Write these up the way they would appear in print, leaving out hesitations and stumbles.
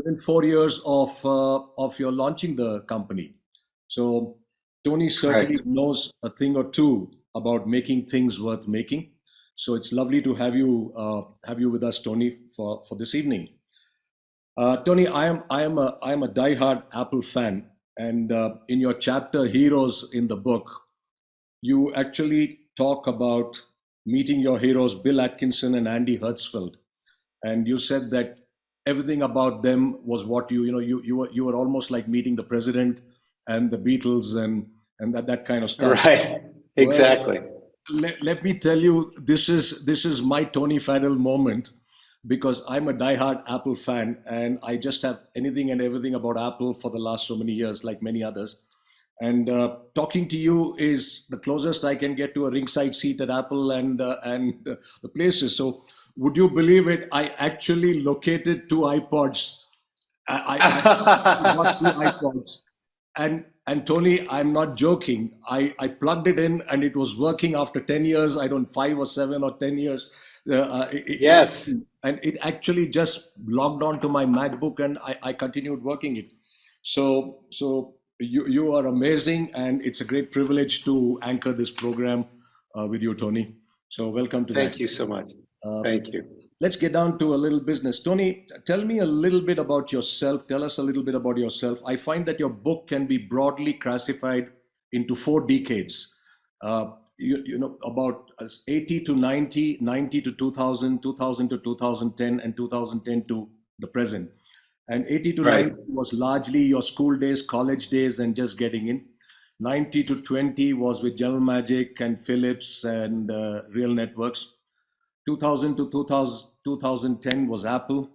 within 4 years of your launching the company. So Tony certainly Correct. knows a thing or two about making things worth making. So it's lovely to have you with us, Tony, for this evening. Tony, I am a diehard Apple fan, and in your chapter "Heroes" in the book, you actually talk about meeting your heroes, Bill Atkinson and Andy Hertzfeld, and you said that everything about them was what you were almost like meeting the president and the Beatles and that kind of stuff. Right. Well, Exactly. let me tell you, this is my Tony Fadell moment because I'm a diehard Apple fan and I just have anything and everything about Apple for the last so many years, like many others. And talking to you is the closest I can get to a ringside seat at Apple and the places. So, would you believe it? I actually located two iPods. I got two iPods, and Tony, I'm not joking. I plugged it in and it was working after 10 years. I don't 5 or 7 or 10 years. Yes. And it actually just logged on to my MacBook and I continued working it. So you are amazing, and it's a great privilege to anchor this program with you, Tony. So welcome to that. Thank you so much. Uh, Thank you. let's get down to a little business. Tony, tell me a little bit about yourself. Tell us a little bit about yourself. I find that your book can be broadly classified into 4 decades. About 80 to 90, 90 to 2000, 2000 to 2010, and 2010 to the present. And 80 to Right. 90 was largely your school days, college days, and just getting in. 90 to 20 was with General Magic and Philips and Real Networks. 2000 to 2010 was Apple.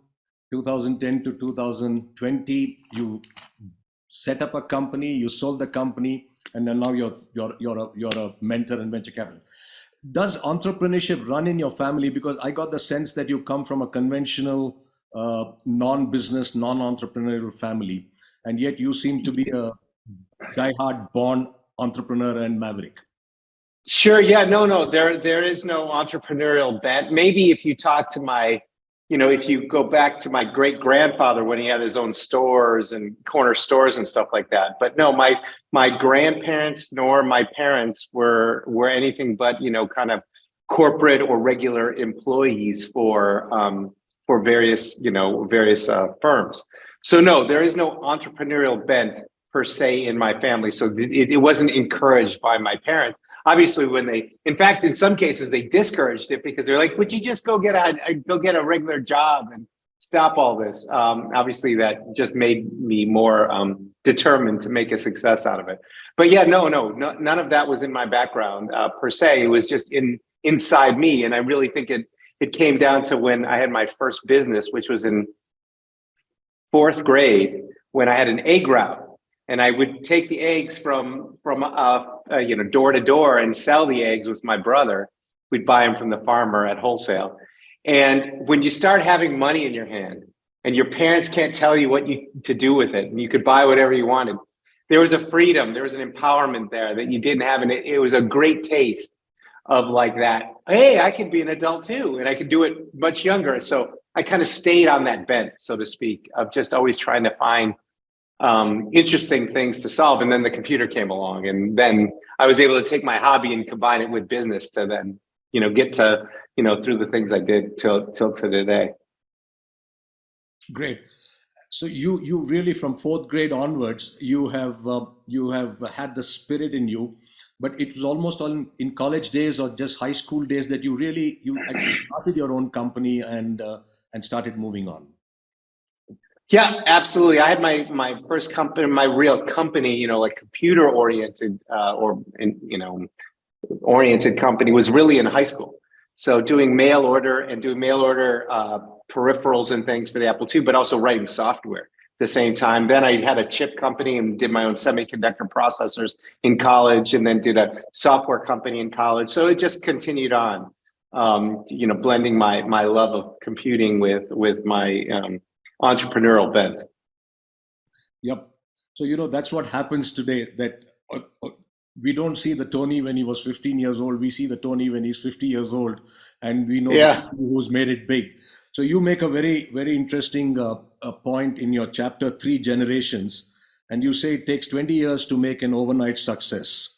2010 to 2020, you set up a company, you sold the company, and then now you're a mentor in venture capital. Does entrepreneurship run in your family? Because I got the sense that you come from a conventional, non-business, non-entrepreneurial family, and yet you seem to be a die-hard born entrepreneur and maverick. Sure. Yeah. No. No. There is no entrepreneurial bent. Maybe if you talk to my, if you go back to my great grandfather when he had his own stores and corner stores and stuff like that. But no, my grandparents nor my parents were anything but kind of corporate or regular employees for various firms. So no, there is no entrepreneurial bent per se in my family. So it wasn't encouraged by my parents. Obviously, in fact, in some cases, they discouraged it because they're like, "Would you just go get a regular job and stop all this?" Obviously, that just made me more determined to make a success out of it. But yeah, no, none of that was in my background per se. It was just inside me, and I really think it came down to when I had my first business, which was in 4th grade, when I had an egg route. And I would take the eggs from door to door and sell the eggs with my brother. We'd buy them from the farmer at wholesale. And when you start having money in your hand and your parents can't tell you what to do with it, and you could buy whatever you wanted, there was a freedom, there was an empowerment there that you didn't have. And it was a great taste of like that. Hey, I could be an adult too, and I could do it much younger. So I kind of stayed on that bent, so to speak, of just always trying to find interesting things to solve. And then the computer came along, and then I was able to take my hobby and combine it with business to then, get to, through the things I did till to today. Great. So you really, from 4th grade onwards, you have had the spirit in you, but it was almost all in college days or just high school days that you actually started your own company and started moving on. Yeah, absolutely. I had my first company, my real company, like computer oriented oriented company was really in high school. So doing mail order peripherals and things for the Apple II, but also writing software at the same time. Then I had a chip company and did my own semiconductor processors in college, and then did a software company in college. So it just continued on, blending my love of computing with my entrepreneurial bent. Yep. So that's what happens today. That we don't see the Tony when he was 15 years old. We see the Tony when he's 50 years old, and we know Yeah. who's made it big. So you make a very interesting point in your chapter, Three Generations, and you say it takes 20 years to make an overnight success.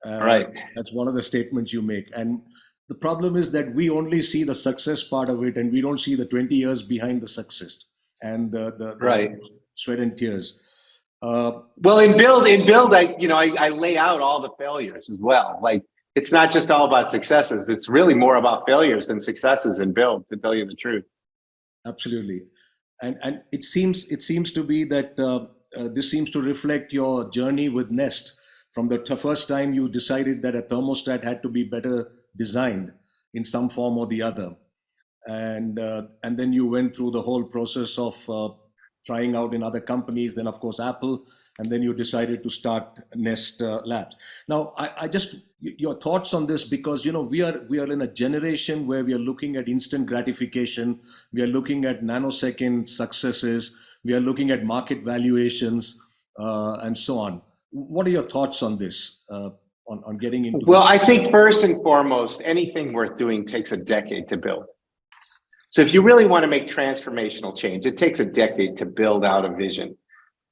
Uh, Right. that's one of the statements you make. And the problem is that we only see the success part of it, and we don't see the 20 years behind the success and the Right. sweat and tears. Uh, Well, in build, I lay out all the failures as well. Like it's not just all about successes. It's really more about failures than successes in build, to tell you the truth. Absolutely, and it seems to be that this seems to reflect your journey with Nest from the first time you decided that a thermostat had to be better designed in some form or the other, and then you went through the whole process of trying out in other companies, then of course Apple, and then you decided to start Nest Labs. Now, I just your thoughts on this, because we are in a generation where we are looking at instant gratification, we are looking at nanosecond successes, we are looking at market valuations, and so on. What are your thoughts on this? On getting into Well, this? I think first and foremost, anything worth doing takes a decade to build. So if you really want to make transformational change, it takes a decade to build out a vision,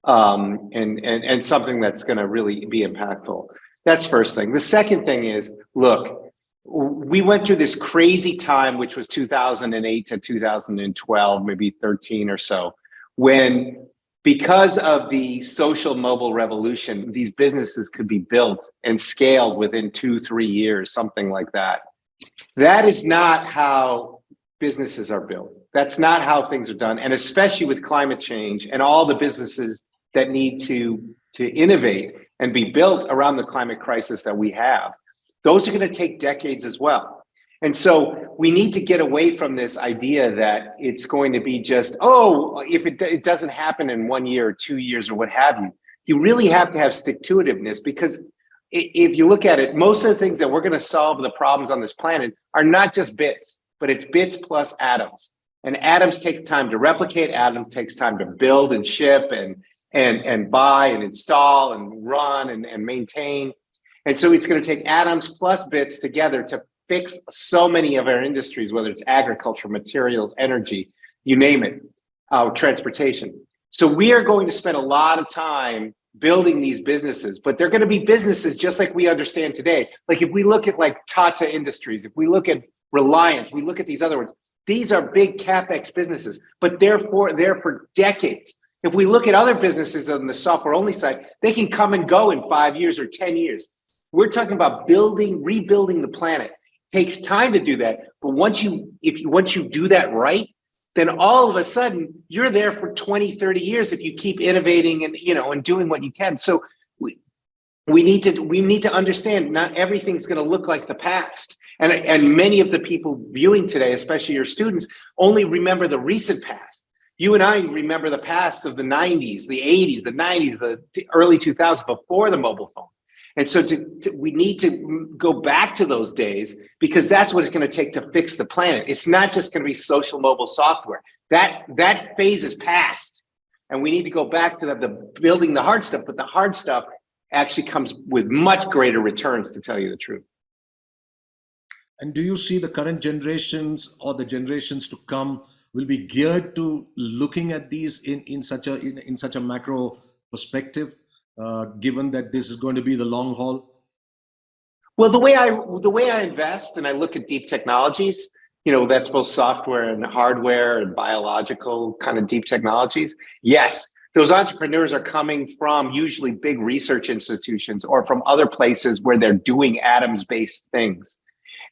and something that's going to really be impactful. That's first thing. The second thing is, look, we went through this crazy time, which was 2008 to 2012, maybe 13 or so, when because of the social mobile revolution, these businesses could be built and scaled within 2-3 years, something like that. That is not how businesses are built. That's not how things are done. And especially with climate change and all the businesses that need to innovate and be built around the climate crisis that we have, those are going to take decades as well. And so we need to get away from this idea that it's going to be just, oh, if it doesn't happen in 1 year or 2 years or what have you. You really have to have stick-to-itiveness, because if you look at it, most of the things that we're going to solve the problems on this planet are not just bits, but it's bits plus atoms. And atoms take time to replicate. Atom takes time to build and ship and buy and install and run and maintain. And so it's going to take atoms plus bits together to fix so many of our industries, whether it's agriculture, materials, energy, you name it, transportation. So we are going to spend a lot of time building these businesses, but they're going to be businesses just like we understand today. Like if we look at like Tata Industries, if we look at Reliant, we look at these other ones, these are big CapEx businesses, but they're for decades. If we look at other businesses on the software only side, they can come and go in 5 years or 10 years. We're talking about rebuilding the planet. It takes time to do that. But once you do that right, then all of a sudden you're there for 20, 30 years if you keep innovating and doing what you can. So we need to understand not everything's going to look like the past. And many of the people viewing today, especially your students, only remember the recent past. You and I remember the past of the 90s, the 80s, the 90s, the early 2000s, before the mobile phone. And so we need to go back to those days, because that's what it's going to take to fix the planet. It's not just going to be social mobile software. That phase is past. And we need to go back to the building the hard stuff, but the hard stuff actually comes with much greater returns, to tell you the truth. And do you see the current generations or the generations to come will be geared to looking at these in such a macro perspective, given that this is going to be the long haul? Well, the way I invest and I look at deep technologies, that's both software and hardware and biological kind of deep technologies. Yes, those entrepreneurs are coming from usually big research institutions or from other places where they're doing atoms-based things.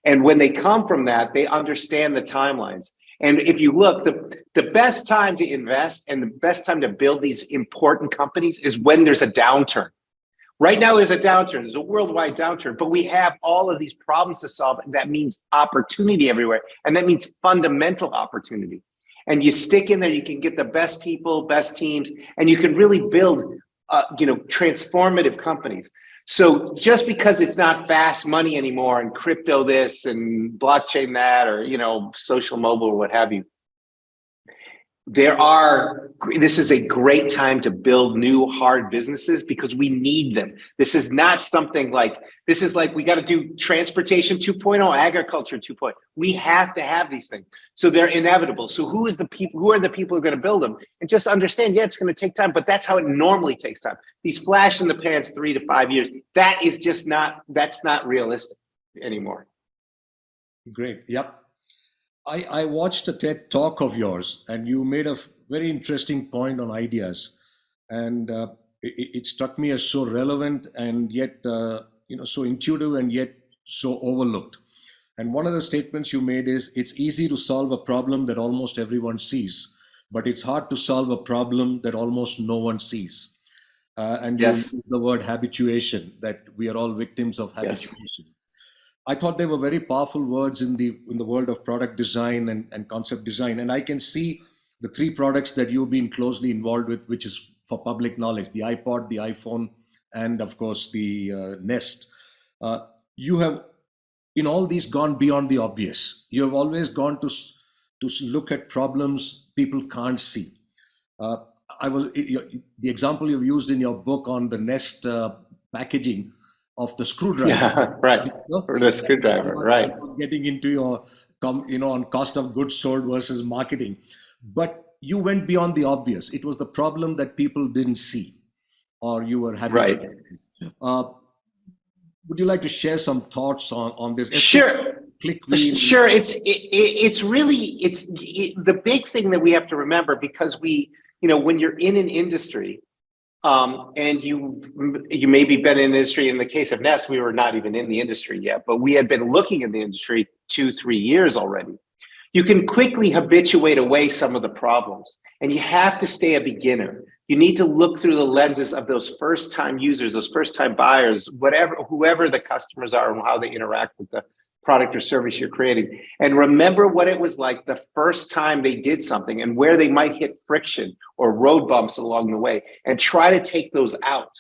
And when they come from that, they understand the timelines. And if you look, the best time to invest and the best time to build these important companies is when there's a downturn. Right now, there's a downturn. There's a worldwide downturn, but we have all of these problems to solve. And that means opportunity everywhere. And that means fundamental opportunity. And you stick in there, you can get the best people, best teams, and you can really build, transformative companies. So just because it's not fast money anymore and crypto this and blockchain that, or, social mobile or what have you, this is a great time to build new hard businesses because we need them. This is not something like, this is like, we got to do transportation 2.0, agriculture 2.0. We have to have these things. So they're inevitable. So who are the people who are going to build them? And just understand, yeah, it's going to take time, but that's how it normally takes time. These flash in the pans 3 to 5 years, that's not realistic anymore. Great. Yep. I watched a TED talk of yours, and you made a very interesting point on ideas, and it struck me as so relevant and yet so intuitive and yet so overlooked. And one of the statements you made is, it's easy to solve a problem that almost everyone sees, but it's hard to solve a problem that almost no one sees. And you Yes. used the word habituation, that we are all victims of habituation. Yes. I thought they were very powerful words in the world of product design and concept design. And I can see the 3 products that you've been closely involved with, which is for public knowledge: the iPod, the iPhone, and of course the Nest. You have, in all these, gone beyond the obvious. You have always gone to look at problems people can't see. The example you've used in your book on the Nest packaging of the screwdriver. Yeah, right. For the screwdriver, right. Getting into your, on cost of goods sold versus marketing. But you went beyond the obvious. It was the problem that people didn't see, or you were habituated. Right. Would you like to share some thoughts on this? Sure. Sure. It's really the big thing that we have to remember, because when you're in an industry, and you maybe been in the industry. In the case of Nest, we were not even in the industry yet, but we had been looking at the industry 2-3 years already. You can quickly habituate away some of the problems, and you have to stay a beginner. You need to look through the lenses of those first-time users, those first-time buyers, whoever the customers are and how they interact with the product or service you're creating. And remember what it was like the first time they did something and where they might hit friction or road bumps along the way, and try to take those out.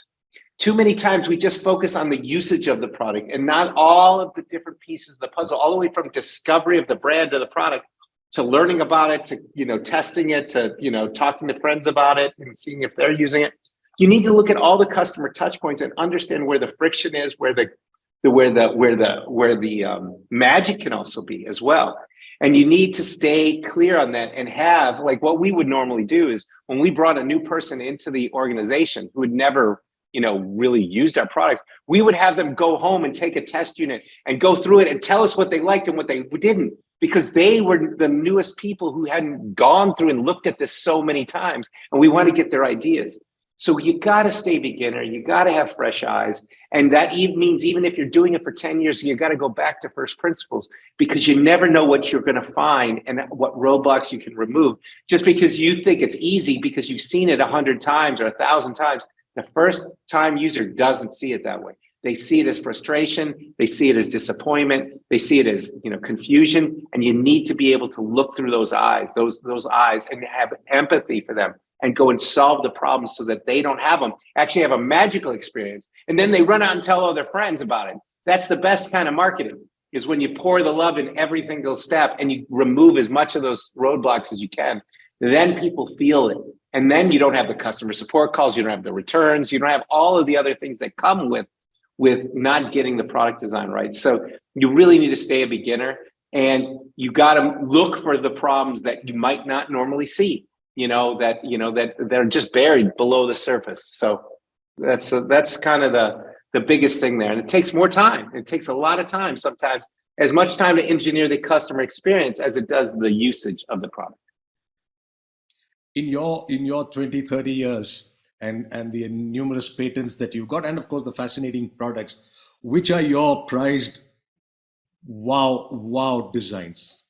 Too many times we just focus on the usage of the product and not all of the different pieces of the puzzle, all the way from discovery of the brand or the product to learning about it, to testing it, to talking to friends about it and seeing if they're using it. You need to look at all the customer touch points and understand where the friction is, where the magic can also be as well. And you need to stay clear on that, and have, like, what we would normally do is, when we brought a new person into the organization who had never, really used our products, we would have them go home and take a test unit and go through it and tell us what they liked and what they didn't, because they were the newest people who hadn't gone through and looked at this so many times, and we want to get their ideas. So you got to stay beginner. You got to have fresh eyes. And that means even if you're doing it for 10 years, you got to go back to first principles, because you never know what you're going to find and what roadblocks you can remove. Just because you think it's easy because you've seen it 100 times or 1,000 times, the first time user doesn't see it that way. They see it as frustration. They see it as disappointment. They see it as, confusion. And you need to be able to look through those eyes, those eyes, and have empathy for them, and go and solve the problems so that they don't have them, actually have a magical experience. And then they run out and tell all their friends about it. That's the best kind of marketing, is when you pour the love in every single step and you remove as much of those roadblocks as you can. Then people feel it. And then you don't have the customer support calls, you don't have the returns, you don't have all of the other things that come with not getting the product design right. So you really need to stay a beginner, and you got to look for the problems that you might not normally see. That they're just buried below the surface. So that's kind of the biggest thing there. And it takes more time. It takes a lot of time, sometimes as much time to engineer the customer experience as it does the usage of the product. In your 20, 30 years and the numerous patents that you've got, and of course the fascinating products, which are your prized wow designs?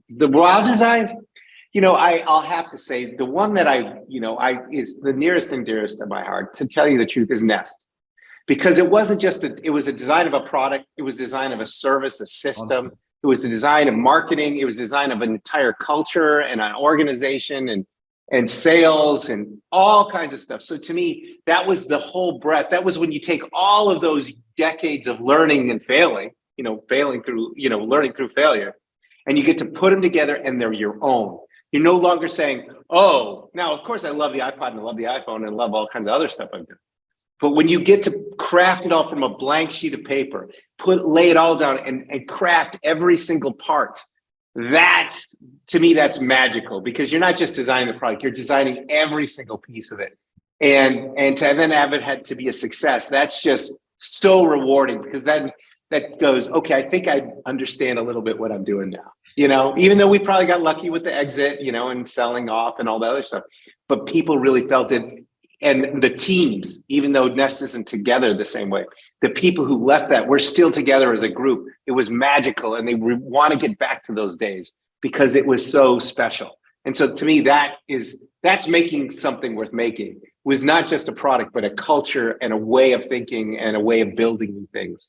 The wow designs? I'll have to say the one that is the nearest and dearest to my heart, to tell you the truth, is Nest. Because it wasn't just it was a design of a product, it was design of a service, a system, it was the design of marketing, it was design of an entire culture and an organization and sales and all kinds of stuff. So to me, that was the whole breadth. That was when you take all of those decades of learning and failing, learning through failure, and you get to put them together, and they're your own. You're no longer saying, oh, now, of course, I love the iPod and I love the iPhone and I love all kinds of other stuff I've done. But when you get to craft it all from a blank sheet of paper, lay it all down and craft every single part, that's, to me, that's magical, because you're not just designing the product, you're designing every single piece of it. And to then have it had to be a success, that's just so rewarding, because then that goes, okay, I think I understand a little bit what I'm doing now. Even though we probably got lucky with the exit, and selling off and all the other stuff, but people really felt it. And the teams, even though Nest isn't together the same way, the people who left that, we're still together as a group. It was magical, and they want to get back to those days because it was so special. And so to me, that's making something worth making. It was not just a product, but a culture and a way of thinking and a way of building things.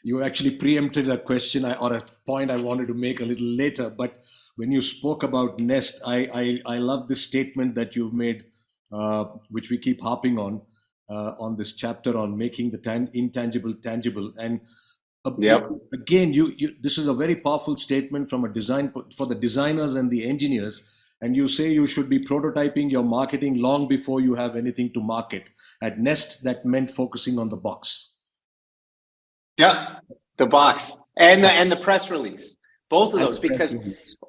You actually preempted a question or a point I wanted to make a little later, but when you spoke about Nest, I love this statement that you've made, which we keep harping on this chapter on making the intangible tangible. And Yep. again, this is a very powerful statement from a design for the designers and the engineers. And you say you should be prototyping your marketing long before you have anything to market. At Nest, that meant focusing on the box. Yeah, the box and the press release, both of those, because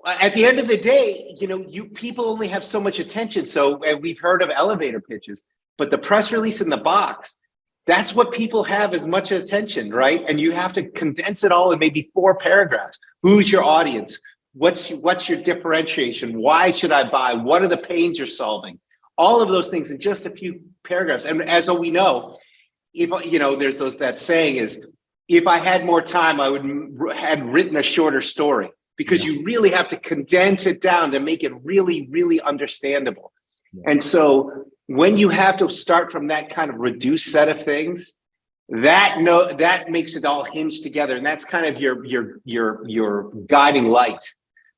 at the end of the day, you people only have so much attention. So we've heard of elevator pitches, but the press release in the box, that's what people have as much attention, right? And you have to condense it all in maybe 4 paragraphs. Who's your audience? What's your differentiation? Why should I buy? What are the pains you're solving? All of those things in just a few paragraphs. And as we know, if there's that saying is, if I had more time, I would had written a shorter story, because you really have to condense it down to make it really, really understandable. Yeah. And so when you have to start from that kind of reduced set of things, that makes it all hinge together. And that's kind of your guiding light.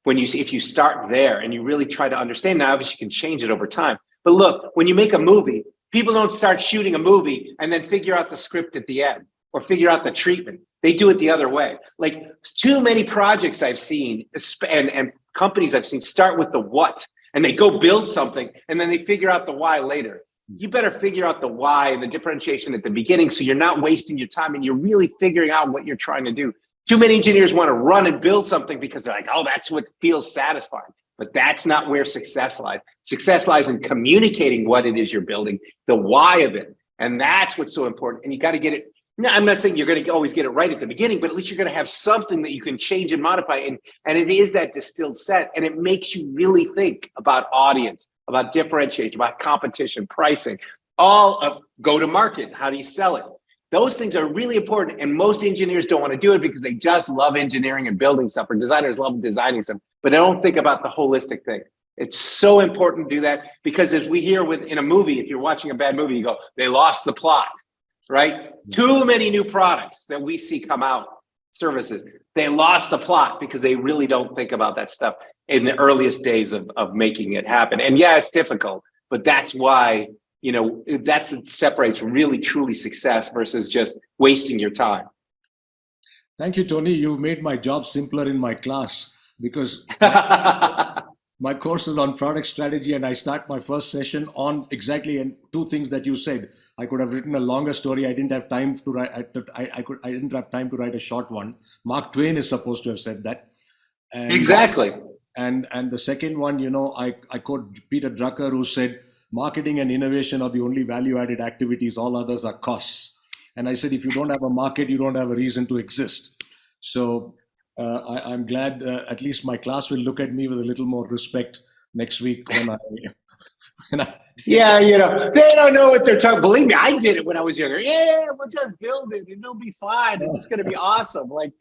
If you start there and you really try to understand, now obviously you can change it over time. But look, when you make a movie, people don't start shooting a movie and then figure out the script at the end or figure out the treatment. They do it the other way. Like, too many projects I've seen and companies I've seen start with the what, and they go build something and then they figure out the why later. You better figure out the why and the differentiation at the beginning, so you're not wasting your time and you're really figuring out what you're trying to do. Too many engineers want to run and build something because they're like, oh, that's what feels satisfying. But that's not where success lies. Success lies in communicating what it is you're building, the why of it. And that's what's so important. And you got to get it. No, I'm not saying you're going to always get it right at the beginning, but at least you're going to have something that you can change and modify. And it is that distilled set. And it makes you really think about audience, about differentiation, about competition, pricing, all of go to market. How do you sell it? Those things are really important. And most engineers don't want to do it because they just love engineering and building stuff, or designers love designing stuff, but they don't think about the holistic thing. It's so important to do that, because as we hear in a movie, if you're watching a bad movie, you go, they lost the plot. Right? Too many new products that we see come out, services, they lost the plot because they really don't think about that stuff in the earliest days of making it happen. And yeah, it's difficult, but that's why, that's what separates really, truly success versus just wasting your time. Thank you, Tony. You made my job simpler in my class, because my course is on product strategy, and I start my first session on exactly and 2 things that you said. I could have written a longer story. I didn't have time to write. I didn't have time to write a short one. Mark Twain is supposed to have said that. And, exactly. And the second one, I quote Peter Drucker, who said, "Marketing and innovation are the only value-added activities. All others are costs." And I said, if you don't have a market, you don't have a reason to exist. So I'm glad at least my class will look at me with a little more respect next week when I yeah, they don't know what they're talking. Believe me, I did it when I was younger. Yeah, we'll just build it and it'll be fine. It's going to be awesome. Like,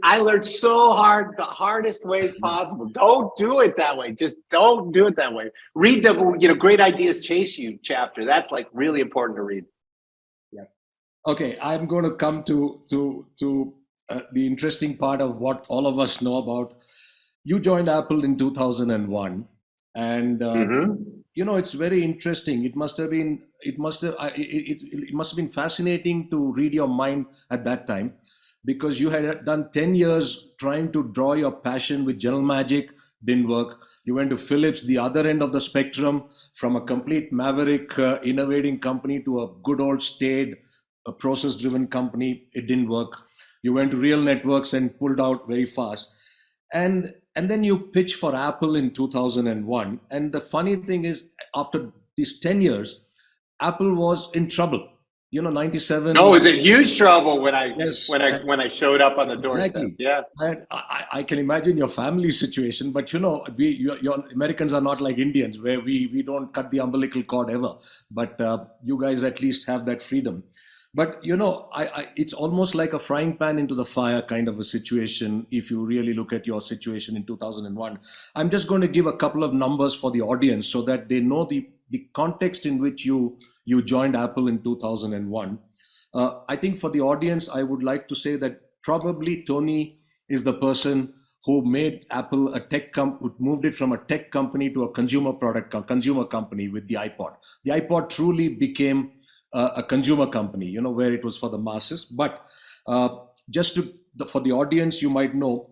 I learned so hard, the hardest ways possible. Don't do it that way. Just don't do it that way. Read the, Great Ideas Chase You chapter. That's like really important to read. Yeah. Okay. I'm going to come to the interesting part of what all of us know about. You joined Apple in 2001, and it's very interesting. It must have been fascinating to read your mind at that time, because you had done 10 years trying to draw your passion with General Magic didn't work. You went to Philips, the other end of the spectrum, from a complete maverick innovating company to a good old staid, a process-driven company. It didn't work. You went to Real Networks and pulled out very fast. And then you pitch for Apple in 2001. And the funny thing is, after these 10 years, Apple was in trouble. 97. No, it was in huge trouble when I Yes, when I showed up on the doorstep. exactly. Yeah. And I can imagine your family situation, but your Americans are not like Indians, where we don't cut the umbilical cord ever. But you guys at least have that freedom. But it's almost like a frying pan into the fire kind of a situation. If you really look at your situation in 2001, I'm just going to give a couple of numbers for the audience so that they know the context in which you joined Apple in 2001. I think for the audience, I would like to say that probably Tony is the person who made Apple who moved it from a tech company to a consumer company with the iPod. The iPod truly became a consumer company, where it was for the masses. But for the audience, you might know,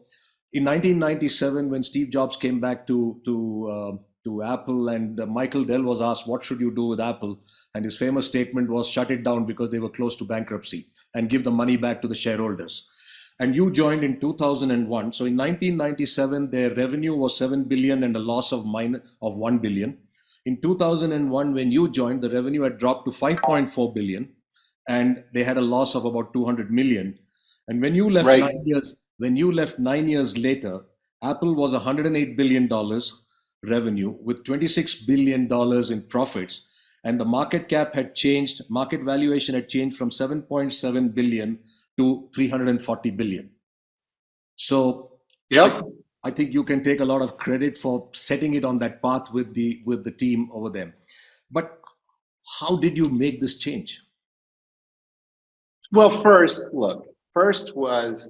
in 1997, when Steve Jobs came back to Apple, and Michael Dell was asked, what should you do with Apple? And his famous statement was, shut it down because they were close to bankruptcy, and give the money back to the shareholders. And you joined in 2001. So in 1997, their revenue was 7 billion and a loss of 1 billion. In 2001, when you joined, the revenue had dropped to 5.4 billion, and they had a loss of about 200 million. And when you left Right. 9 years later, Apple was $108 billion revenue with $26 billion in profits, and the market valuation had changed from 7.7 billion to 340 billion. So Yep. I think you can take a lot of credit for setting it on that path with the team over there. But how did you make this change? Well, first was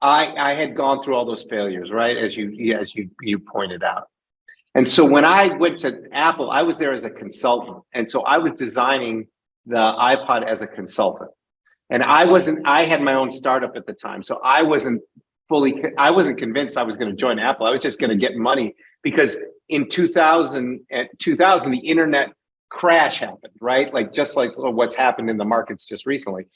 I had gone through all those failures, right? As you pointed out. And so when I went to Apple, I was there as a consultant. And so I was designing the iPod as a consultant. And I had my own startup at the time. So I wasn't convinced I was going to join Apple. I was just going to get money because in 2000, the internet crash happened, right? Just like what's happened in the markets just recently.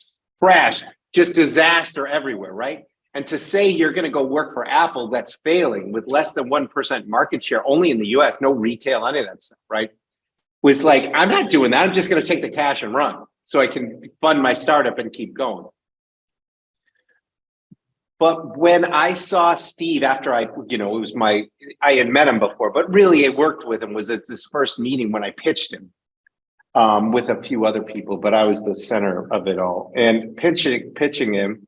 Crash, just disaster everywhere, right? And to say you're going to go work for Apple that's failing with less than 1% market share, only in the US, no retail, any of that stuff, right? Was like, I'm not doing that. I'm just going to take the cash and run so I can fund my startup and keep going. But when I saw Steve after I had met him before, but really it worked with him was at this first meeting when I pitched him with a few other people, but I was the center of it all and pitching him.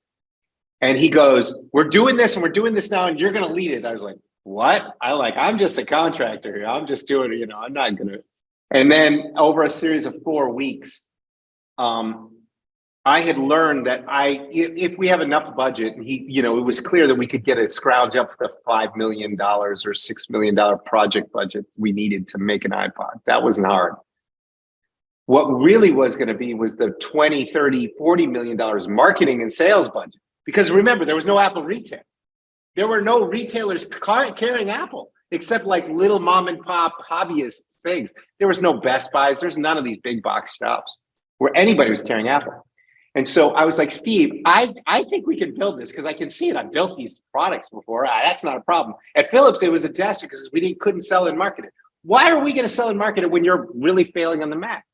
And he goes, we're doing this and we're doing this now and you're going to lead it. I was like, what? I'm just a contractor here. I'm just doing it. I'm not going to. And then over a series of 4 weeks, I had learned that if we have enough budget, it was clear that we could get a scrounge up the $5 million or $6 million project budget we needed to make an iPod. That wasn't hard. What really was going to be was the $20, $30, $40 million marketing and sales budget. Because remember, there was no Apple retail. There were no retailers carrying Apple, except like little mom and pop hobbyist things. There was no Best Buys. There's none of these big box shops where anybody was carrying Apple. And so I was like, Steve, I think we can build this because I can see it. I've built these products before. That's not a problem. At Philips, it was a disaster because we couldn't sell and market it. Why are we going to sell and market it when you're really failing on the Mac?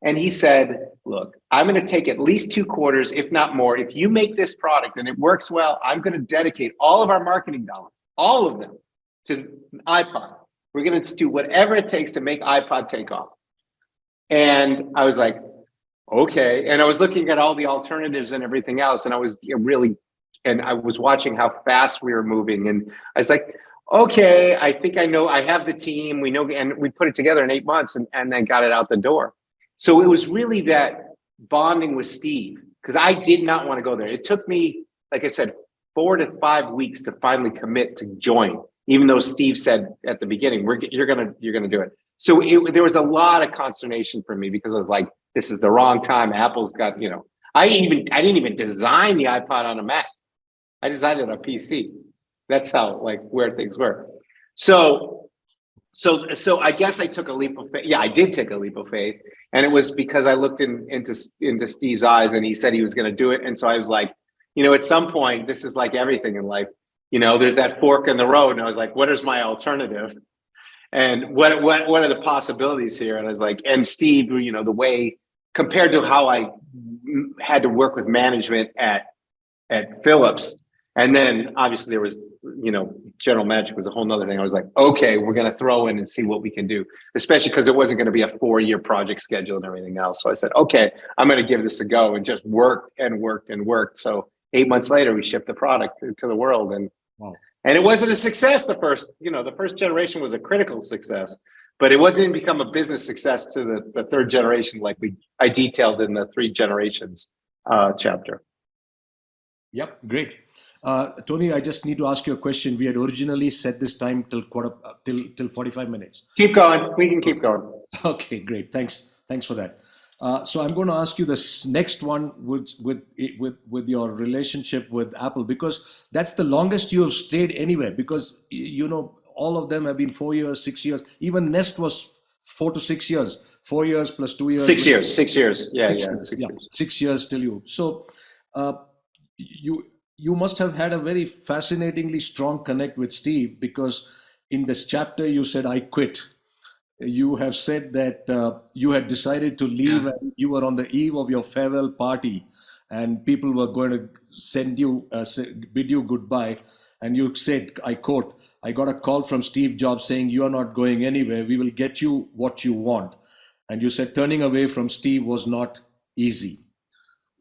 And he said, look, I'm going to take at least 2 quarters, if not more. If you make this product and it works well, I'm going to dedicate all of our marketing dollars, all of them, to iPod. We're going to do whatever it takes to make iPod take off. And I was like, okay. And I was looking at all the alternatives and everything else. And I was I was watching how fast we were moving. And I was like, okay, I think I know, I have the team, we know, and we put it together in 8 months and then got it out the door. So it was really that bonding with Steve, because I did not want to go there. It took me, like I said, 4 to 5 weeks to finally commit to join, even though Steve said at the beginning, you're gonna do it. So there was a lot of consternation for me because I was like, this is the wrong time. Apple's got, I didn't even design the iPod on a Mac. I designed it on a PC. That's how where things were. So I guess I took a leap of faith. Yeah, I did take a leap of faith, and it was because I looked into Steve's eyes, and he said he was going to do it, and so I was like, at some point, this is like everything in life. There's that fork in the road, and I was like, what is my alternative? And what are the possibilities here? And I was like, and Steve, the way compared to how I had to work with management at Philips, and then obviously there was, General Magic was a whole nother thing. I was like, okay, we're going to throw in and see what we can do, especially because it wasn't going to be a 4-year project schedule and everything else. So I said, okay, I'm going to give this a go, and just worked and worked and worked. So 8 months later, we shipped the product to the world, and Wow. and it wasn't a success. The first generation was a critical success, but it didn't become a business success to the third generation, like I detailed in the 3 generations chapter. Yep, great. Tony, I just need to ask you a question. We had originally set this time till 45 minutes. Keep going. We can keep going. Okay, great. Thanks for that. So I'm going to ask you this next one with your relationship with Apple, because that's the longest you have stayed anywhere, because all of them have been 4 years, 6 years. Even Nest was 4 to 6 years, 4 years plus 2 years. 6 years, 6 years. Yeah, 6 years till you. So you must have had a very fascinatingly strong connect with Steve, because in this chapter you said, I quit. You have said that you had decided to leave, and you were on the eve of your farewell party, and people were going to bid you goodbye. And you said, I quote, I got a call from Steve Jobs saying, you are not going anywhere. We will get you what you want. And you said turning away from Steve was not easy.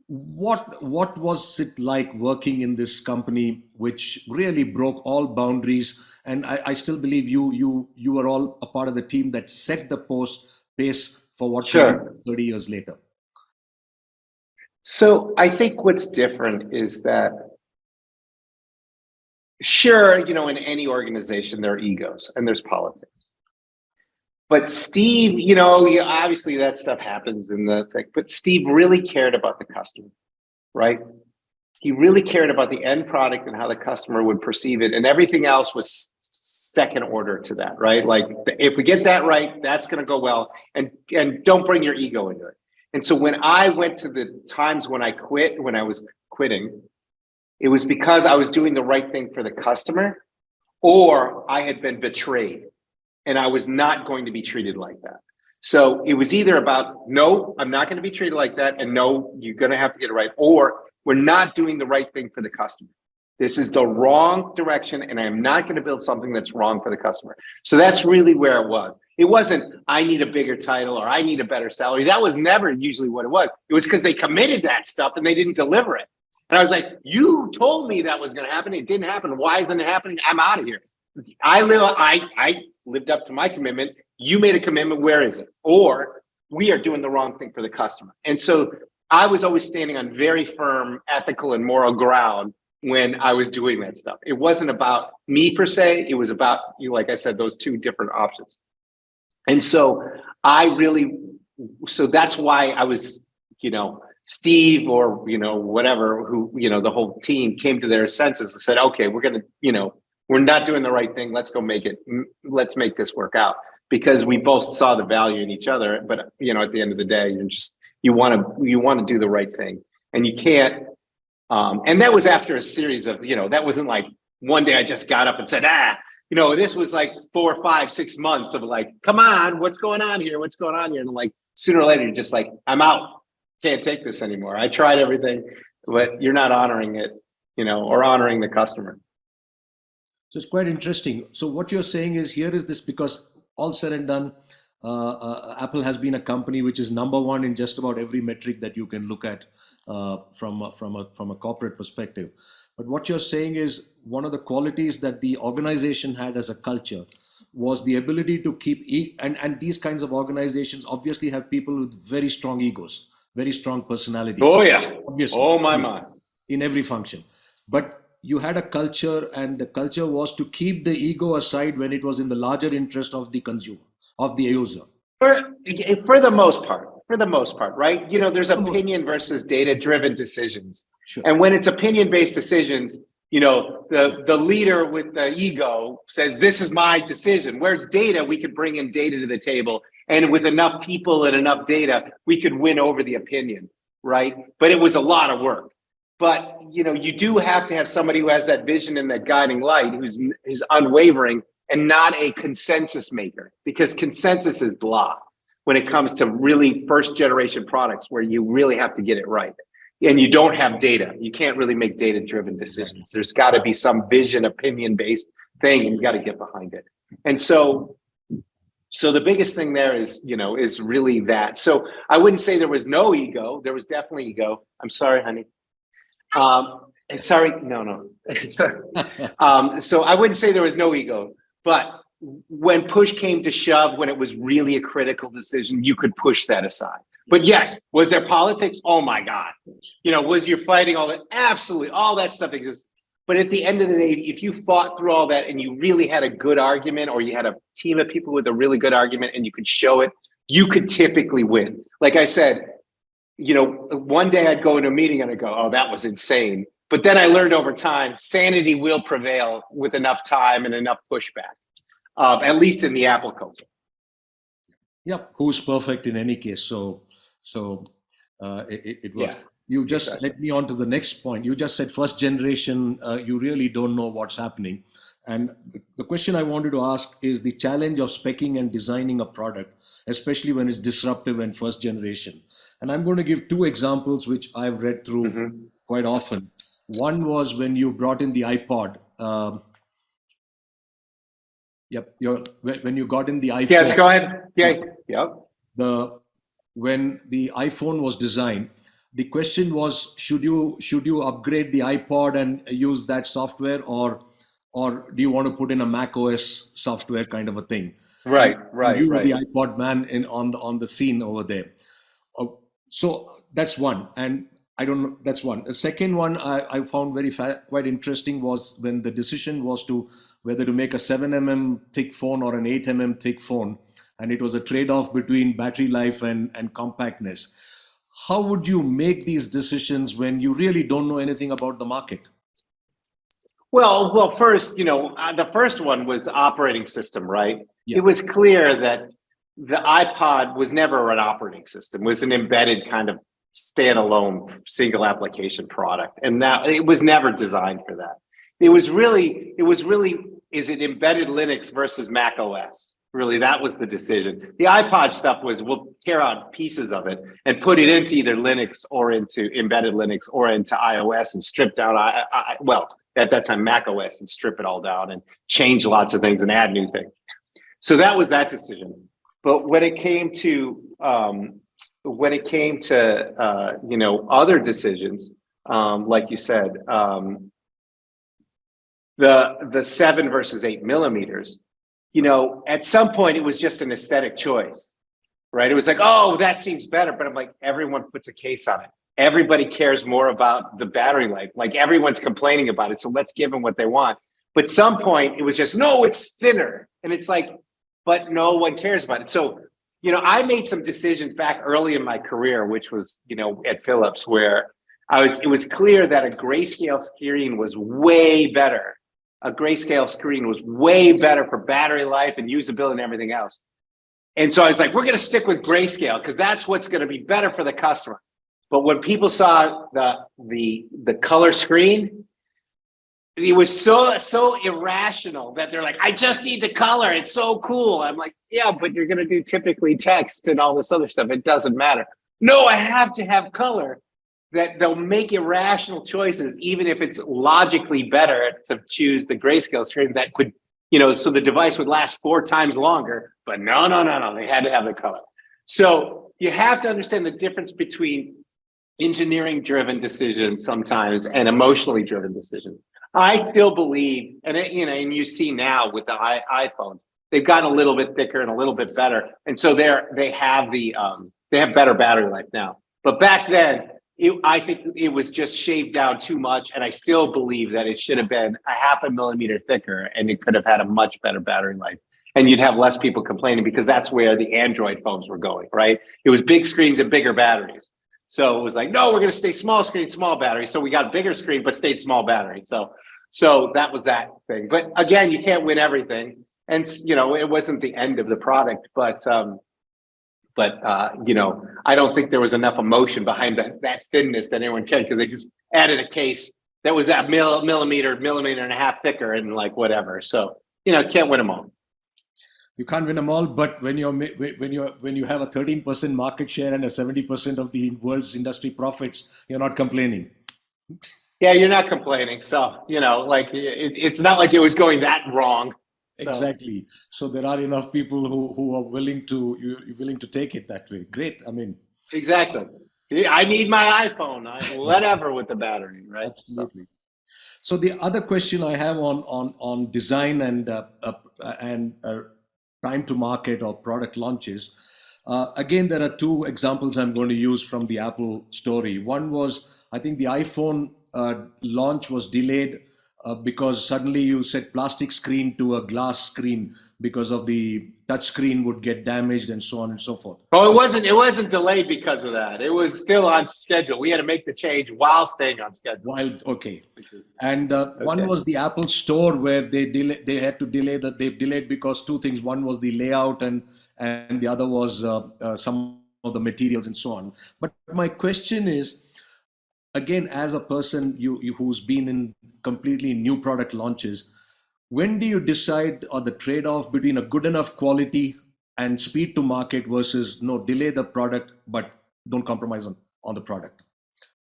What was it like working in this company, which really broke all boundaries? And I still believe you were all a part of the team that set the pace for what Sure. 30 years later. So I think what's different is that, sure, in any organization, there are egos and there's politics. But Steve, obviously that stuff happens in the thing, but Steve really cared about the customer, right? He really cared about the end product and how the customer would perceive it, and everything else was second order to that, right? Like, if we get that right, that's going to go well, and don't bring your ego into it. And so when I went to the times when I was quitting, it was because I was doing the right thing for the customer, or I had been betrayed. And I was not going to be treated like that. So it was either about, no, I'm not going to be treated like that, and no, you're going to have to get it right, or we're not doing the right thing for the customer. This is the wrong direction, and I'm not going to build something that's wrong for the customer. So that's really where it was. It wasn't, I need a bigger title or I need a better salary. That was never usually what it was. It was because they committed that stuff and they didn't deliver it. And I was like, you told me that was going to happen. It didn't happen. Why isn't it happening? I'm out of here. I lived up to my commitment. You made a commitment. Where is it? Or we are doing the wrong thing for the customer. And so I was always standing on very firm ethical and moral ground when I was doing that stuff. It wasn't about me per se. It was about, like I said, those 2 different options. And so so that's why I was, Steve or, whatever, who, the whole team came to their senses and said, okay, we're going to, we're not doing the right thing. Let's make this work out, because we both saw the value in each other. But, at the end of the day, you want to do the right thing, and you can't. And that was after a series of, that wasn't like one day I just got up and said, this was like 4, 5, 6 months of like, come on, what's going on here? What's going on here? And like, sooner or later, you're just like, I'm out. Can't take this anymore. I tried everything, but you're not honoring it, or honoring the customer. So it's quite interesting. So what you're saying is, here is this, because all said and done, Apple has been a company which is number one in just about every metric that you can look at from a corporate perspective. But what you're saying is, one of the qualities that the organization had as a culture was the ability to keep, and these kinds of organizations obviously have people with very strong egos, very strong personalities. Oh yeah, obviously. Oh my. In every function. But you had a culture, and the culture was to keep the ego aside when it was in the larger interest of the consumer, of the user. For the most part, right? There's opinion versus data-driven decisions. Sure. And when it's opinion-based decisions, The leader with the ego says, this is my decision. Whereas data, we could bring in data to the table, and with enough people and enough data, we could win over the opinion, right? But it was a lot of work. But you do have to have somebody who has that vision and that guiding light, who's unwavering and not a consensus maker, because consensus is blah when it comes to really first generation products where you really have to get it right. And you don't have data. You can't really make data-driven decisions. There's got to be some vision, opinion-based thing, and you got to get behind it. And so the biggest thing there is, is really that. So I wouldn't say there was no ego. There was definitely ego. I'm sorry, honey. Sorry, no. So I wouldn't say there was no ego, but when push came to shove, when it was really a critical decision, you could push that aside. But yes, was there politics? Oh my God. Was you fighting all that? Absolutely. All that stuff exists. But at the end of the day, if you fought through all that and you really had a good argument, or you had a team of people with a really good argument and you could show it, you could typically win. Like I said, one day I'd go into a meeting and I'd go, oh, that was insane. But then I learned over time, sanity will prevail with enough time and enough pushback, at least in the Apple culture. Yep. Who's perfect in any case? So it worked. Yeah, you just led me on to the next point. You just said first generation, you really don't know what's happening. And the question I wanted to ask is the challenge of speccing and designing a product, especially when it's disruptive and first generation. And I'm going to give two examples which I've read through quite often. One was when you brought in the iPod. When you got in the iPhone. Yes, go ahead. Yeah. Yep. When the iPhone was designed, the question was, should you upgrade the iPod and use that software, or do you want to put in a Mac OS software kind of a thing? Right. You were the iPod man on the scene over there. So that's one, and I don't know. That's one. The second one I found quite interesting was when the decision was to whether to make a 7mm thick phone or an 8mm thick phone, and it was a trade-off between battery life and compactness. How would you make these decisions when you really don't know anything about the market? Well, first, the first one was the operating system, right? Yeah. It was clear that the iPod was never an operating system; it was an embedded kind of standalone single application product, and that it was never designed for that. It was really, is it embedded Linux versus Mac OS? Really, that was the decision. The iPod stuff was, we'll tear out pieces of it and put it into either Linux or into embedded Linux or into iOS and strip down, at that time, Mac OS, and strip it all down and change lots of things and add new things. So that was that decision. But when it came to other decisions, like you said, the 7 versus 8 millimeters, at some point it was just an aesthetic choice, right? It was like, oh, that seems better. But I'm like, everyone puts a case on it. Everybody cares more about the battery life. Like, everyone's complaining about it. So let's give them what they want. But at some point it was just, no, it's thinner. And it's like, but no one cares about it. So, I made some decisions back early in my career, which was, at Philips, where it was clear that a grayscale screen was way better. A grayscale screen was way better for battery life and usability and everything else. And so I was like, we're going to stick with grayscale because that's what's going to be better for the customer. But when people saw the color screen, it was so irrational that they're like, I just need the color. It's so cool. I'm like, yeah, but you're going to do typically text and all this other stuff. It doesn't matter. No, I have to have color. That they'll make irrational choices, even if it's logically better to choose the grayscale screen that could, so the device would last 4 times longer. But no, they had to have the color. So you have to understand the difference between engineering-driven decisions sometimes and emotionally driven decisions. I still believe, and you see now with the iPhones, they've gotten a little bit thicker and a little bit better, and so they have better battery life now. But back then, I think it was just shaved down too much, and I still believe that it should have been a 0.5 millimeter thicker, and it could have had a much better battery life. And you'd have less people complaining because that's where the Android phones were going, right? It was big screens and bigger batteries. So it was like, no, we're going to stay small screen, small battery. So we got a bigger screen, but stayed small battery. So So that was that thing. But again, you can't win everything. And, it wasn't the end of the product, but I don't think there was enough emotion behind that thinness that anyone cared, because they just added a case that was a millimeter and a half thicker and like whatever. So, can't win them all. You can't win them all, but when you have a 13% market share and a 70% of the world's industry profits, you're not complaining. Yeah, you're not complaining. So, it's not like it was going that wrong. So. Exactly. So there are enough people who are willing to take it that way. Great. I mean, exactly. I need my iPhone, whatever with the battery, right? Absolutely. So the other question I have on design and time to market or product launches. Again, there are two examples I'm going to use from the Apple story. One was, I think the iPhone launch was delayed because suddenly you set plastic screen to a glass screen because of the touch screen would get damaged and so on and so forth. Oh, it wasn't delayed because of that. It was still on schedule. We had to make the change while staying on schedule. Okay. And one was the Apple Store where they had to delay that. They delayed because two things. One was the layout and the other was some of the materials and so on. But my question is, again, as a person who's been in completely new product launches, when do you decide or the trade-off between a good enough quality and speed to market versus no, delay the product but don't compromise on the product?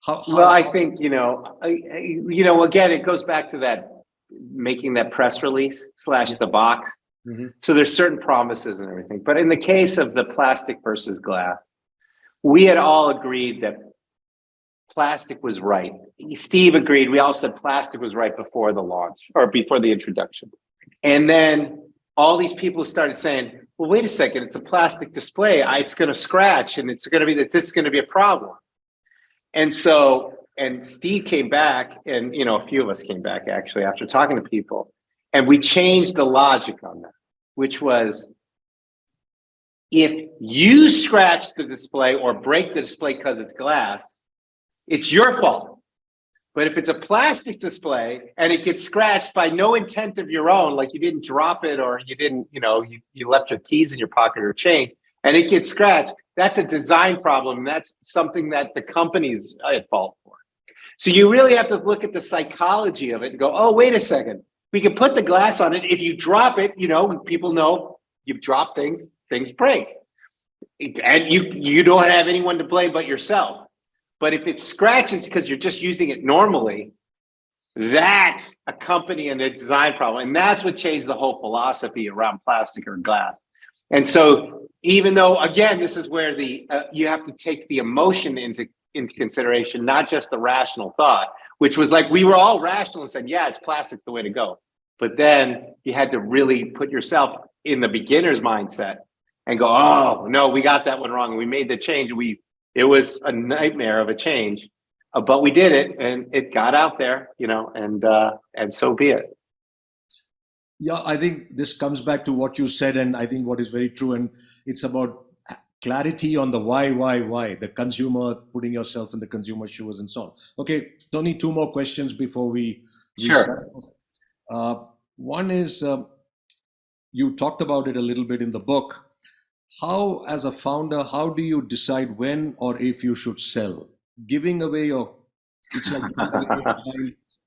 I think again, it goes back to that making that press release / the box. Mm-hmm. So there's certain promises and everything, but in the case of the plastic versus glass, we had all agreed that plastic was right. Steve agreed. We all said plastic was right before the launch or before the introduction. And then all these people started saying, well, wait a second, it's a plastic display. It's going to scratch and it's going to be that this is going to be a problem. And so, and Steve came back and, a few of us came back actually after talking to people, and we changed the logic on that, which was, if you scratch the display or break the display because it's glass, it's your fault. But if it's a plastic display and it gets scratched by no intent of your own, like you didn't drop it or you didn't, you left your keys in your pocket or change, and it gets scratched, that's a design problem. And that's something that the company's at fault for. So you really have to look at the psychology of it and go, oh, wait a second. We can put the glass on it. If you drop it, people know you drop things break. And you don't have anyone to blame but yourself. But if it scratches because you're just using it normally, that's a company and a design problem. And that's what changed the whole philosophy around plastic or glass. And so even though, again, this is where you have to take the emotion into consideration, not just the rational thought, which was like, we were all rational and said, yeah, it's plastic's the way to go. But then you had to really put yourself in the beginner's mindset and go, oh, no, we got that one wrong. And we made the change. It was a nightmare of a change, but we did it and it got out there, and so be it. Yeah, I think this comes back to what you said, and I think what is very true, and it's about clarity on the why, the consumer, putting yourself in the consumer shoes and so on. Okay, Tony, two more questions before we Sure. One is, you talked about it a little bit in the book. How, as a founder, how do you decide when or if you should sell? Giving away it's like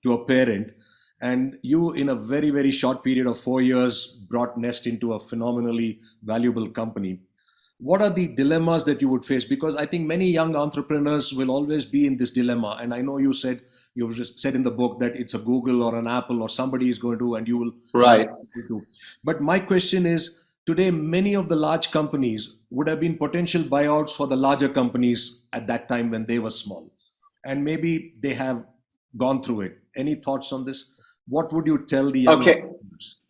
to a parent, and you, in a very, very short period of 4 years, brought Nest into a phenomenally valuable company. What are the dilemmas that you would face? Because I think many young entrepreneurs will always be in this dilemma. And I know you've just said in the book that it's a Google or an Apple or somebody is going to, and you will. Right. But my question is, today, many of the large companies would have been potential buyouts for the larger companies at that time when they were small. And maybe they have gone through it. Any thoughts on this? What would you tell the young entrepreneurs?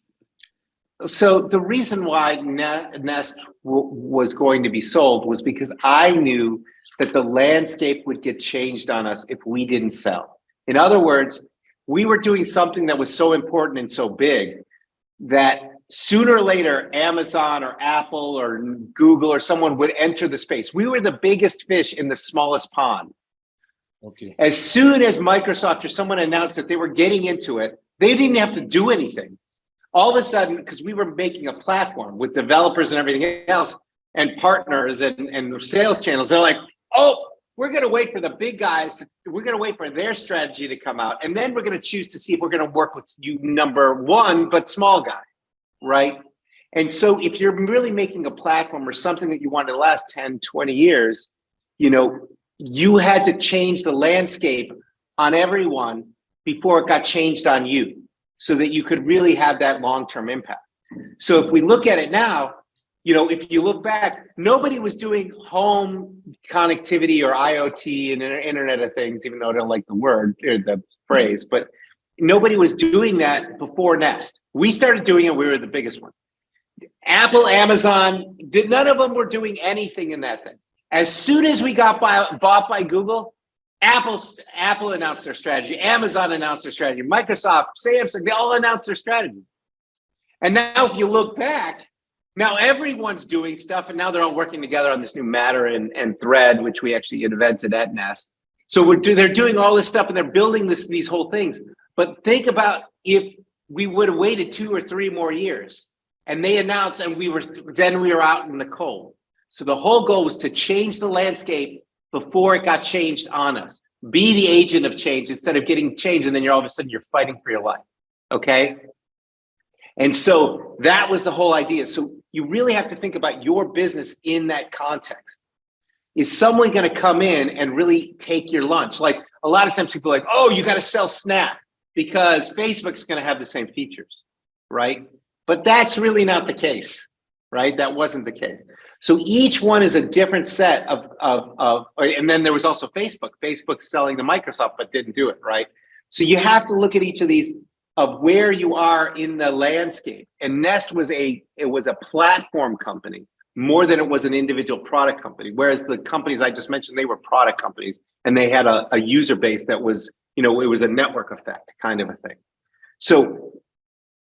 So the reason why Nest was going to be sold was because I knew that the landscape would get changed on us if we didn't sell. In other words, we were doing something that was so important and so big that sooner or later, Amazon or Apple or Google or someone would enter the space. We were the biggest fish in the smallest pond. Okay. As soon as Microsoft or someone announced that they were getting into it, They didn't have to do anything. All of a sudden, because we were making a platform with developers and everything else and partners and sales channels, they're like, oh, we're going to wait for the big guys. We're going to wait for their strategy to come out. And then we're going to choose to see if we're going to work with you, number one, but small guy, right? And so if you're really making a platform or something that you want to last 10, 20 years, you know, you had to change the landscape on everyone before it got changed on you so that you could really have that long-term impact. So if we look at it now, you know, if you look back, nobody was doing home connectivity or IoT and Internet of Things, even though I don't like the word or the phrase, but nobody was doing that before Nest. We started doing it, we were the biggest one. Apple, Amazon, none of them were doing anything in that thing. As soon as we got bought by Google, Apple announced their strategy, Amazon announced their strategy, Microsoft, Samsung, they all announced their strategy. And now if you look back, now everyone's doing stuff, and now they're all working together on this new Matter and Thread, which we actually invented at Nest. So they're doing all this stuff and they're building these whole things. But think about if we would have waited 2 or 3 more years and they announced and we were out in the cold. So the whole goal was to change the landscape before it got changed on us. Be the agent of change instead of getting changed and then you're all of a sudden you're fighting for your life, okay? And so that was the whole idea. So you really have to think about your business in that context. Is someone going to come in and really take your lunch? Like a lot of times people are like, oh, you got to sell Snap because Facebook's going to have the same features, right? But that's really not the case, right? That wasn't the case. So each one is a different set and then there was also Facebook. Facebook selling to Microsoft, but didn't do it, right? So you have to look at each of these of where you are in the landscape. And Nest was a platform company more than it was an individual product company. Whereas the companies I just mentioned, they were product companies and they had a user base that was, you know, it was a network effect kind of a thing. So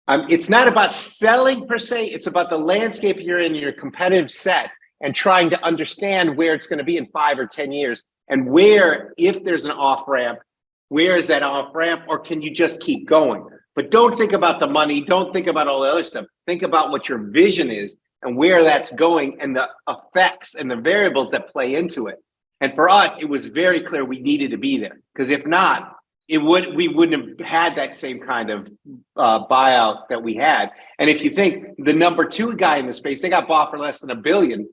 it's not about selling per se, it's about the landscape you're in, your competitive set, and trying to understand where it's going to be in 5 or 10 years and where, if there's an off-ramp, where is that off-ramp, or can you just keep going? But don't think about the money, don't think about all the other stuff. Think about what your vision is and where that's going and the effects and the variables that play into it. And for us, it was very clear we needed to be there, because if not, we wouldn't have had that same kind of buyout that we had. And if you think the number 2 guy in the space, they got bought for less than $1 billion,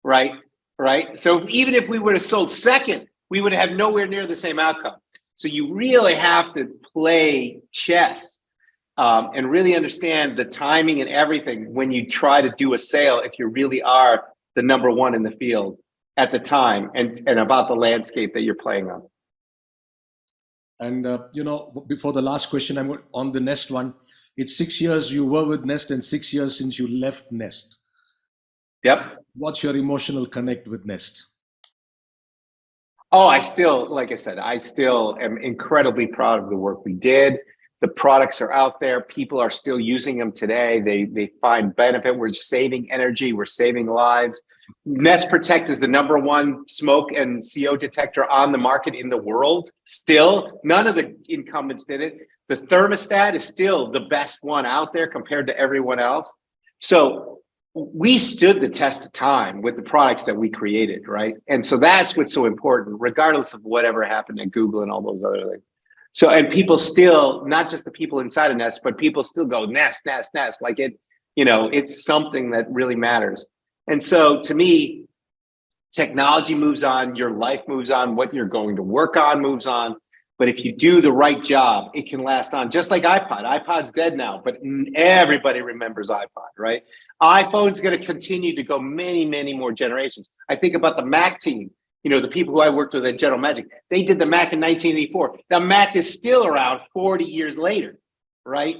right? So even if we would have sold second, we would have nowhere near the same outcome. So you really have to play chess and really understand the timing and everything when you try to do a sale, if you really are the number 1 in the field at the time and about the landscape that you're playing on. And, you know, before the last question, I'm on the Nest one. It's 6 years you were with Nest and 6 years since you left Nest. Yep. What's your emotional connect with Nest? Oh, like I said, I still am incredibly proud of the work we did. The products are out there. People are still using them today. They find benefit. We're saving energy. We're saving lives. Nest Protect is the number 1 smoke and CO detector on the market in the world. Still, none of the incumbents did it. The thermostat is still the best one out there compared to everyone else. So we stood the test of time with the products that we created, right? And so that's what's so important, regardless of whatever happened at Google and all those other things. So, and people still, not just the people inside of Nest, but people still go Nest, Nest, Nest. Like it, you know, it's something that really matters. And so to me, technology moves on, your life moves on, what you're going to work on moves on. But if you do the right job, it can last on, just like iPod. iPod's dead now, but everybody remembers iPod, right? iPhone's going to continue to go many, many more generations. I think about the Mac team, you know, the people who I worked with at General Magic. They did the Mac in 1984. The Mac is still around 40 years later, right?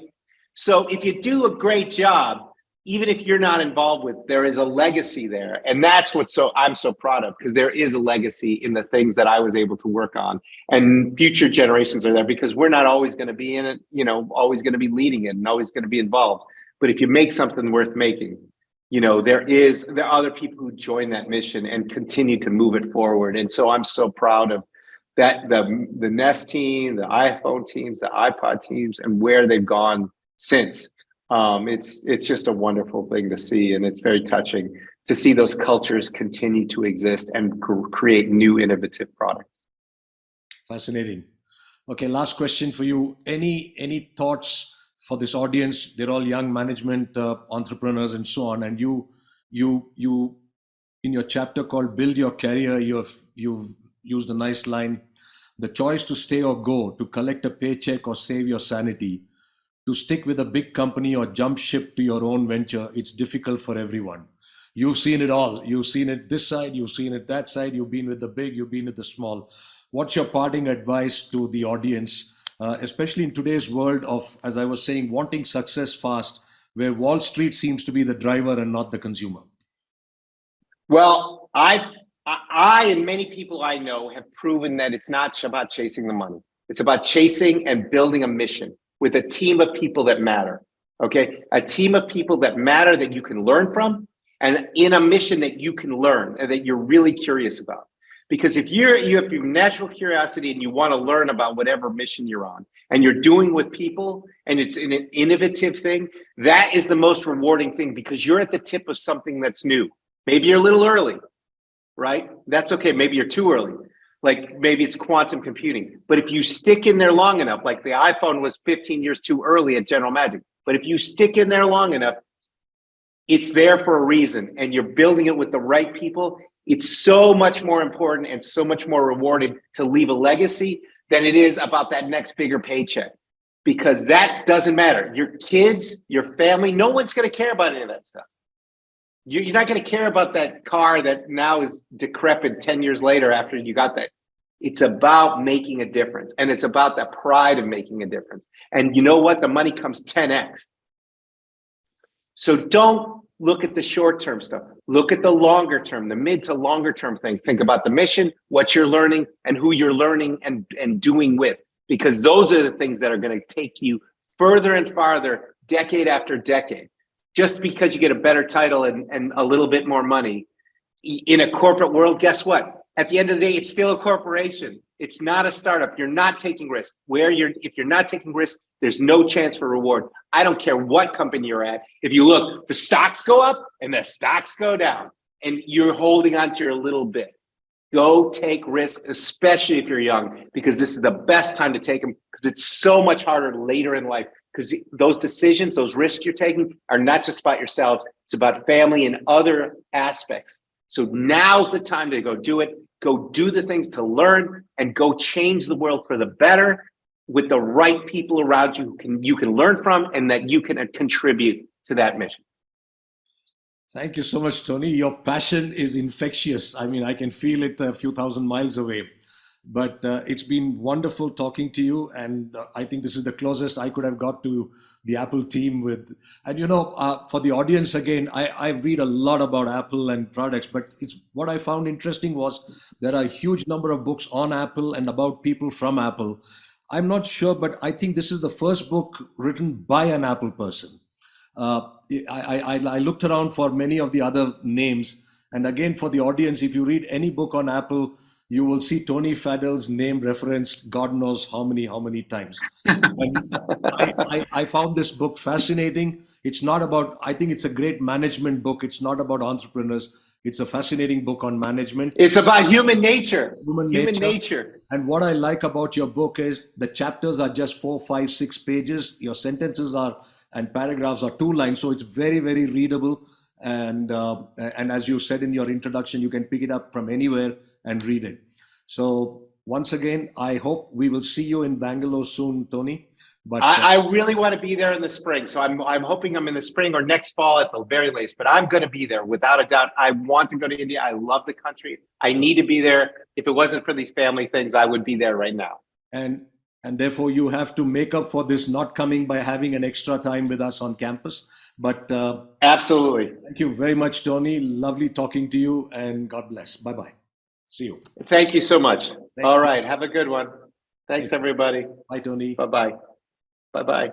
So if you do a great job, even if you're not involved with, there is a legacy there. And that's what I'm so proud of, because there is a legacy in the things that I was able to work on. And future generations are there, because we're not always going to be in it, you know, always going to be leading it and always going to be involved. But if you make something worth making, you know, there are other people who join that mission and continue to move it forward. And so I'm so proud of that the Nest team, the iPhone teams, the iPod teams, and where they've gone since. It's just a wonderful thing to see, and it's very touching to see those cultures continue to exist and create new innovative products. Fascinating. Okay, last question for you. Any thoughts for this audience? They're all young management entrepreneurs and so on. And you in your chapter called "Build Your Career," you've used a nice line: the choice to stay or go, to collect a paycheck or save your sanity, to stick with a big company or jump ship to your own venture. It's difficult for everyone. You've seen it all. You've seen it this side. You've seen it that side. You've been with the big. You've been with the small. What's your parting advice to the audience, especially in today's world of, as I was saying, wanting success fast, where Wall Street seems to be the driver and not the consumer? Well, I and many people I know have proven that it's not about chasing the money. It's about chasing and building a mission with a team of people that matter. Okay, a team of people that matter, that you can learn from, and in a mission that you can learn and that you're really curious about. Because if you have natural curiosity and you want to learn about whatever mission you're on, and you're doing with people, and it's an innovative thing, that is the most rewarding thing, because you're at the tip of something that's new. Maybe you're a little early, right? That's okay. Maybe you're too early. Like maybe it's quantum computing. But if you stick in there long enough, like the iPhone was 15 years too early at General Magic, but if you stick in there long enough, it's there for a reason, and you're building it with the right people. It's so much more important and so much more rewarding to leave a legacy than it is about that next bigger paycheck, because that doesn't matter. Your kids, your family, no one's going to care about any of that stuff. You're not going to care about that car that now is decrepit 10 years later after you got that. It's about making a difference, and it's about that pride of making a difference. And you know what? The money comes 10x. So don't look at the short-term stuff. Look at the longer term, the mid to longer term thing. Think about the mission, what you're learning, and who you're learning and doing with, because those are the things that are going to take you further and farther, decade after decade. Just because you get a better title and a little bit more money in a corporate world, guess what? At the end of the day, it's still a corporation. It's not a startup. You're not taking risks. If you're not taking risks, there's no chance for reward. I don't care what company you're at. If you look, the stocks go up and the stocks go down, and you're holding on to your little bit. Go take risks, especially if you're young, because this is the best time to take them, because it's so much harder later in life. Because those decisions, those risks you're taking are not just about yourself. It's about family and other aspects. So now's the time to go do it. Go do the things to learn, and go change the world for the better with the right people around you who you can learn from, and that you can contribute to that mission. Thank you so much, Tony. Your passion is infectious. I mean, I can feel it a few thousand miles away. But it's been wonderful talking to you, and I think this is the closest I could have got to the Apple team with. And for the audience, again, I read a lot about Apple and products, but what I found interesting was there are a huge number of books on Apple and about people from Apple. I'm not sure, but I think this is the first book written by an Apple person. I looked around for many of the other names, and again, for the audience, if you read any book on Apple, you will see Tony Fadell's name referenced God knows how many times. And I found this book fascinating. It's not about, I think it's a great management book. It's not about entrepreneurs. It's a fascinating book on management. It's about human nature. Human nature. And what I like about your book is the chapters are just 4, 5, 6 pages. Your sentences and paragraphs are 2 lines. So it's very, very readable. And as you said in your introduction, you can pick it up from anywhere and read it. So once again, I hope we will see you in Bangalore soon, Tony. But I really want to be there in the spring. So I'm hoping I'm in the spring or next fall at the very latest, but I'm going to be there without a doubt. I want to go to India. I love the country. I need to be there. If it wasn't for these family things, I would be there right now. And therefore you have to make up for this not coming by having an extra time with us on campus. But absolutely. Thank you very much, Tony. Lovely talking to you, and God bless. Bye-bye. See you. Thank you so much. All right. Have a good one. Thanks, everybody. Bye, Tony. Bye-bye. Bye-bye.